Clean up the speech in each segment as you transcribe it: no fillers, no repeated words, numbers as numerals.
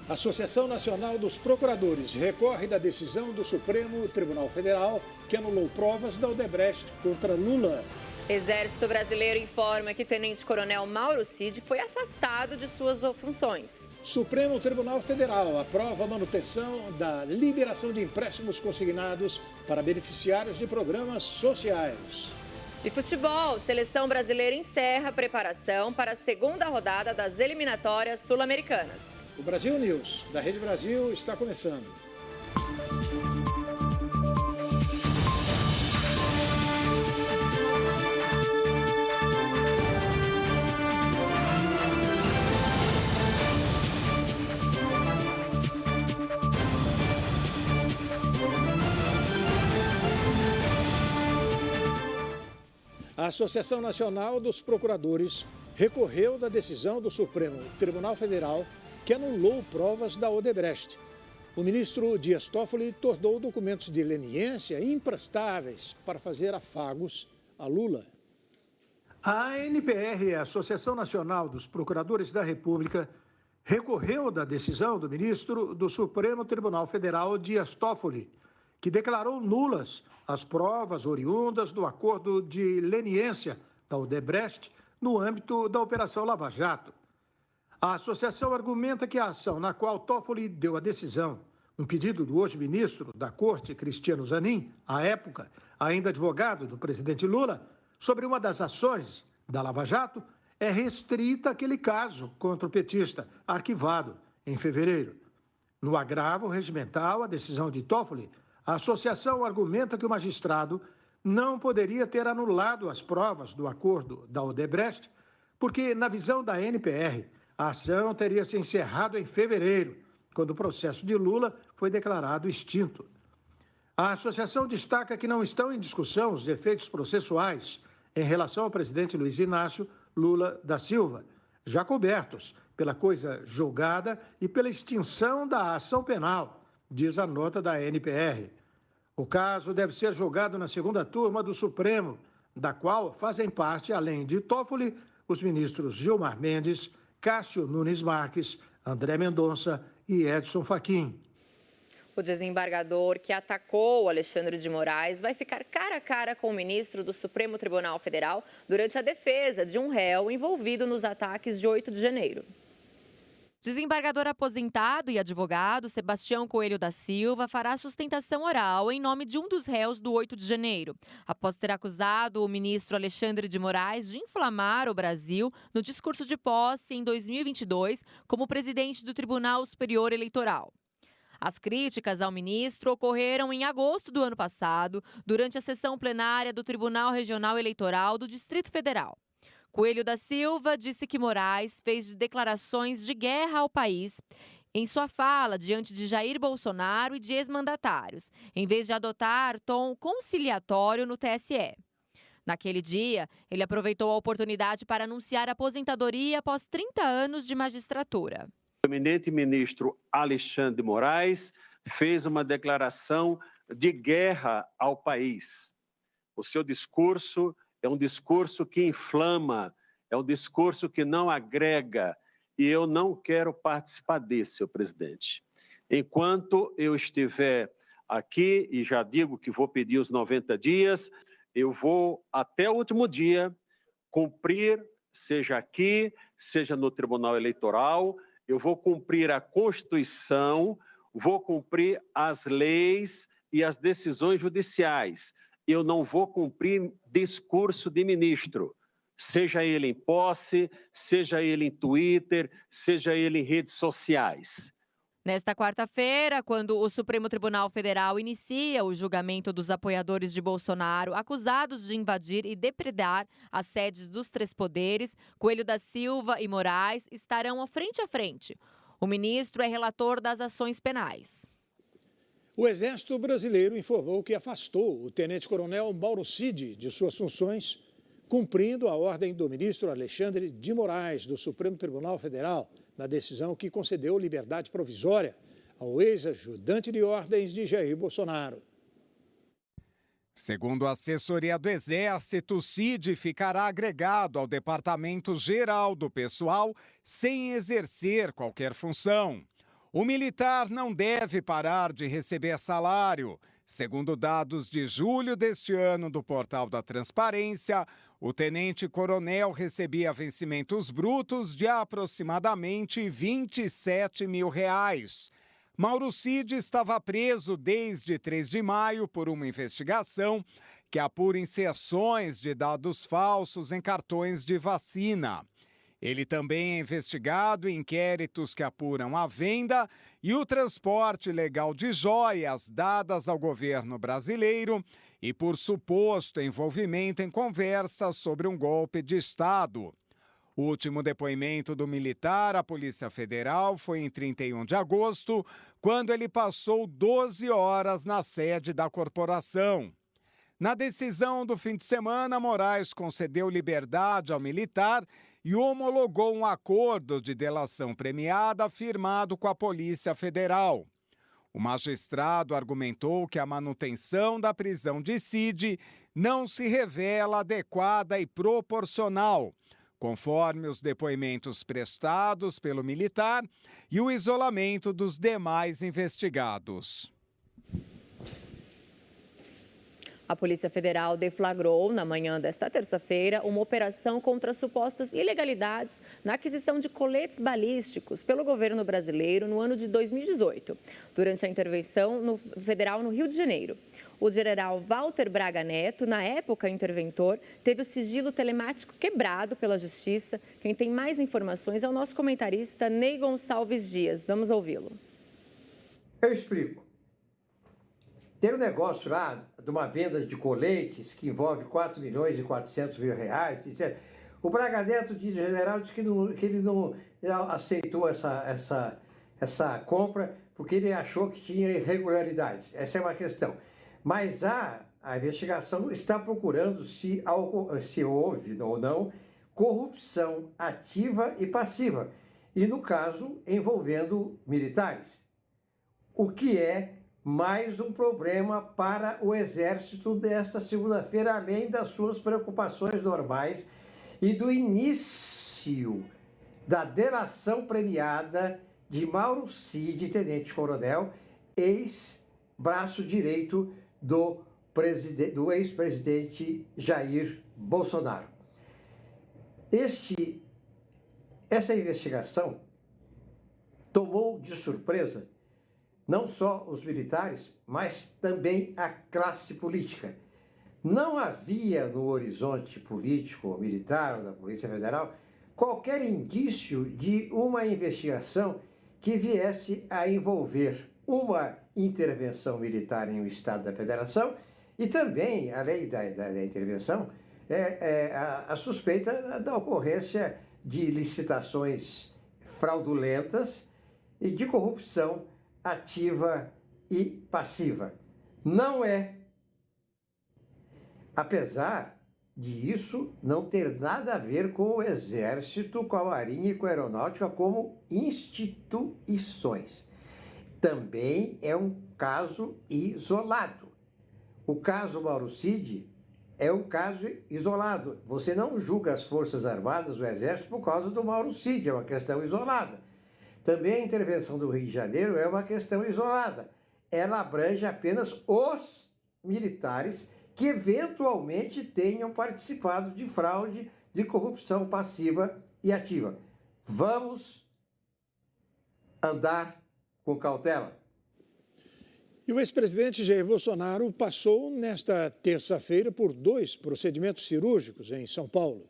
A Associação Nacional dos Procuradores recorre da decisão do Supremo Tribunal Federal que anulou provas da Odebrecht contra Lula. Exército Brasileiro informa que Tenente-Coronel Mauro Cid foi afastado de suas funções. Supremo Tribunal Federal aprova a manutenção da liberação de empréstimos consignados para beneficiários de programas sociais. E futebol, seleção brasileira encerra a preparação para a segunda rodada das eliminatórias sul-americanas. O Brasil News, da Rede Brasil, está começando. A Associação Nacional dos Procuradores recorreu da decisão do Supremo Tribunal Federal que anulou provas da Odebrecht. O ministro Dias Toffoli tornou documentos de leniência imprestáveis para fazer afagos a Lula. A ANPR, a Associação Nacional dos Procuradores da República, recorreu da decisão do ministro do Supremo Tribunal Federal, Dias Toffoli, que declarou nulas as provas oriundas do acordo de leniência da Odebrecht no âmbito da Operação Lava Jato. A associação argumenta que a ação na qual Toffoli deu a decisão, um pedido do hoje ministro da Corte, Cristiano Zanin, à época ainda advogado do presidente Lula, sobre uma das ações da Lava Jato, é restrita àquele caso contra o petista, arquivado em fevereiro. No agravo regimental, a decisão de Toffoli, a associação argumenta que o magistrado não poderia ter anulado as provas do acordo da Odebrecht, porque, na visão da ANPR, a ação teria se encerrado em fevereiro, quando o processo de Lula foi declarado extinto. A associação destaca que não estão em discussão os efeitos processuais em relação ao presidente Luiz Inácio Lula da Silva, já cobertos pela coisa julgada e pela extinção da ação penal, diz a nota da ANPR. O caso deve ser julgado na segunda turma do Supremo, da qual fazem parte, além de Toffoli, os ministros Gilmar Mendes, Cássio Nunes Marques, André Mendonça e Edson Fachin. O desembargador que atacou Alexandre de Moraes vai ficar cara a cara com o ministro do Supremo Tribunal Federal durante a defesa de um réu envolvido nos ataques de 8 de janeiro. Desembargador aposentado e advogado Sebastião Coelho da Silva fará sustentação oral em nome de um dos réus do 8 de janeiro, após ter acusado o ministro Alexandre de Moraes de inflamar o Brasil no discurso de posse em 2022 como presidente do Tribunal Superior Eleitoral. As críticas ao ministro ocorreram em agosto do ano passado, durante a sessão plenária do Tribunal Regional Eleitoral do Distrito Federal. Coelho da Silva disse que Moraes fez declarações de guerra ao país em sua fala diante de Jair Bolsonaro e de ex-mandatários, em vez de adotar tom conciliatório no TSE. Naquele dia, ele aproveitou a oportunidade para anunciar a aposentadoria após 30 anos de magistratura. O eminente ministro Alexandre de Moraes fez uma declaração de guerra ao país. O seu discurso é um discurso que inflama, é um discurso que não agrega, e eu não quero participar desse, senhor presidente. Enquanto eu estiver aqui, e já digo que vou pedir os 90 dias, eu vou, até o último dia, cumprir, seja aqui, seja no Tribunal Eleitoral, eu vou cumprir a Constituição, vou cumprir as leis e as decisões judiciais. Eu não vou cumprir discurso de ministro, seja ele em posse, seja ele em Twitter, seja ele em redes sociais. Nesta quarta-feira, quando o Supremo Tribunal Federal inicia o julgamento dos apoiadores de Bolsonaro acusados de invadir e depredar as sedes dos três poderes, Coelho da Silva e Moraes estarão frente a frente. O ministro é relator das ações penais. O Exército Brasileiro informou que afastou o tenente-coronel Mauro Cid de suas funções, cumprindo a ordem do ministro Alexandre de Moraes, do Supremo Tribunal Federal, na decisão que concedeu liberdade provisória ao ex-ajudante de ordens de Jair Bolsonaro. Segundo a assessoria do Exército, Cid ficará agregado ao Departamento Geral do Pessoal sem exercer qualquer função. O militar não deve parar de receber salário. Segundo dados de julho deste ano do Portal da Transparência, o tenente-coronel recebia vencimentos brutos de aproximadamente R$ 27 mil. Mauro Cid estava preso desde 3 de maio por uma investigação que apura inserções de dados falsos em cartões de vacina. Ele também é investigado em inquéritos que apuram a venda e o transporte ilegal de joias dadas ao governo brasileiro e por suposto envolvimento em conversas sobre um golpe de Estado. O último depoimento do militar à Polícia Federal foi em 31 de agosto, quando ele passou 12 horas na sede da corporação. Na decisão do fim de semana, Moraes concedeu liberdade ao militar e homologou um acordo de delação premiada firmado com a Polícia Federal. O magistrado argumentou que a manutenção da prisão de Cid não se revela adequada e proporcional, conforme os depoimentos prestados pelo militar e o isolamento dos demais investigados. A Polícia Federal deflagrou, na manhã desta terça-feira, uma operação contra supostas ilegalidades na aquisição de coletes balísticos pelo governo brasileiro no ano de 2018, durante a intervenção federal no Rio de Janeiro. O general Walter Braga Neto, na época interventor, teve o sigilo telemático quebrado pela Justiça. Quem tem mais informações é o nosso comentarista Ney Gonçalves Dias. Vamos ouvi-lo. Eu explico. Tem um negócio lá de uma venda de coletes que envolve 4 milhões e 400 mil reais. O Braga Neto, o general, disse que ele não aceitou essa compra porque ele achou que tinha irregularidades. Essa é uma questão. Mas a investigação está procurando se houve ou não corrupção ativa e passiva. E, no caso, envolvendo militares. O que é mais um problema para o Exército desta segunda-feira, além das suas preocupações normais e do início da delação premiada de Mauro Cid, tenente-coronel, ex-braço direito do ex-presidente Jair Bolsonaro. Essa investigação tomou de surpresa não só os militares, mas também a classe política. Não havia no horizonte político ou militar ou da Polícia Federal qualquer indício de uma investigação que viesse a envolver uma intervenção militar em um Estado da Federação e também, além da intervenção, a suspeita da ocorrência de licitações fraudulentas e de corrupção ativa e passiva. Não é. Apesar de isso não ter nada a ver com o Exército, com a Marinha e com a Aeronáutica como instituições. Também é um caso isolado. O caso Mauro Cid é um caso isolado. Você não julga as Forças Armadas, o Exército, por causa do Mauro Cid, é uma questão isolada. Também a intervenção do Rio de Janeiro é uma questão isolada. Ela abrange apenas os militares que eventualmente tenham participado de fraude, de corrupção passiva e ativa. Vamos andar com cautela. E o ex-presidente Jair Bolsonaro passou nesta terça-feira por 2 procedimentos cirúrgicos em São Paulo.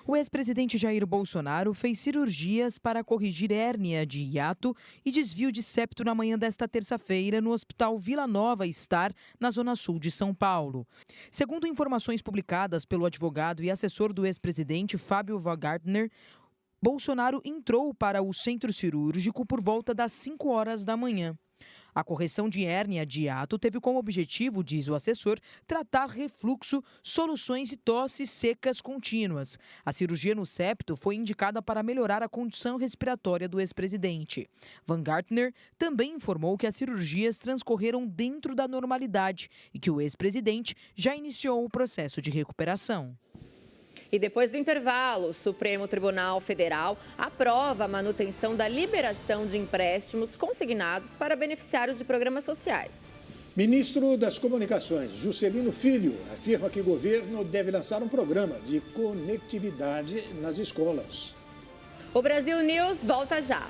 O ex-presidente Jair Bolsonaro fez cirurgias para corrigir hérnia de hiato e desvio de septo na manhã desta terça-feira no Hospital Vila Nova Star, na zona sul de São Paulo. Segundo informações publicadas pelo advogado e assessor do ex-presidente Fábio Weingartner, Bolsonaro entrou para o centro cirúrgico por volta das 5 horas da manhã. A correção de hérnia de hiato teve como objetivo, diz o assessor, tratar refluxo, soluções e tosses secas contínuas. A cirurgia no septo foi indicada para melhorar a condição respiratória do ex-presidente. Weingartner também informou que as cirurgias transcorreram dentro da normalidade e que o ex-presidente já iniciou o processo de recuperação. E depois do intervalo, o Supremo Tribunal Federal aprova a manutenção da liberação de empréstimos consignados para beneficiários de programas sociais. Ministro das Comunicações, Juscelino Filho, afirma que o governo deve lançar um programa de conectividade nas escolas. O Brasil News volta já.